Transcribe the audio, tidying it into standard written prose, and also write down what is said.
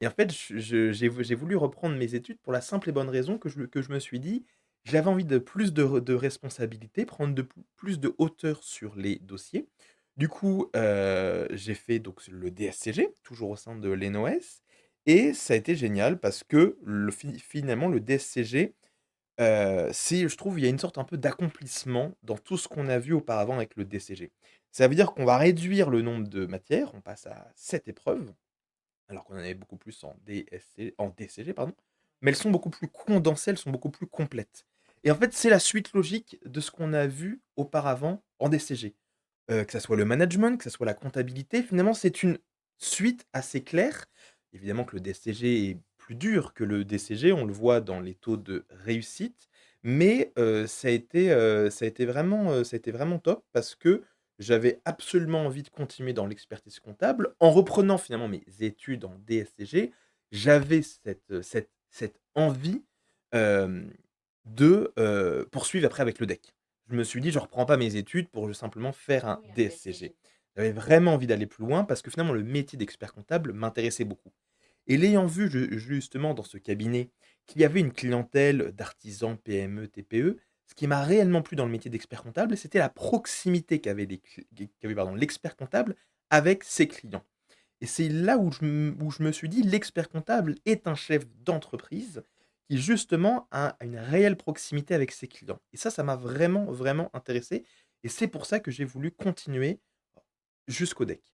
Et en fait, j'ai voulu reprendre mes études pour la simple et bonne raison que je me suis dit: «J'avais envie de plus de responsabilités, prendre de plus de hauteur sur les dossiers». Du coup, j'ai fait donc le DSCG, toujours au sein de l'ENOS, et ça a été génial parce que finalement le DSCG, c'est, je trouve, il y a une sorte un peu d'accomplissement dans tout ce qu'on a vu auparavant avec le DCG. Ça veut dire qu'on va réduire le nombre de matières, on passe à 7 épreuves, alors qu'on en avait beaucoup plus en DCG, pardon, mais elles sont beaucoup plus condensées, elles sont beaucoup plus complètes. Et en fait, c'est la suite logique de ce qu'on a vu auparavant en DCG. Que ça soit le management, que ça soit la comptabilité, finalement, c'est une suite assez claire. Évidemment que le DCG est plus dur que le DCG, on le voit dans les taux de réussite, mais ça a été vraiment top parce que j'avais absolument envie de continuer dans l'expertise comptable. En reprenant finalement mes études en DSCG, j'avais cette envie, hem, de, poursuivre après avec le DEC. Je me suis dit: «Je reprends pas mes études pour simplement faire Ah un oui, un DSCG». DSCG. J'avais vraiment envie d'aller plus loin parce que finalement le métier d'expert comptable m'intéressait beaucoup, et l'ayant vu justement dans ce cabinet qu'il y avait une clientèle d'artisans, PME, TPE, ce qui m'a réellement plu dans le métier d'expert comptable, c'était la proximité qu'avait, pardon, l'expert comptable avec ses clients. Et c'est là où je me suis dit: «L'expert comptable est un chef d'entreprise qui justement a une réelle proximité avec ses clients», et ça m'a vraiment, vraiment intéressé, et c'est pour ça que j'ai voulu continuer jusqu'au DEC.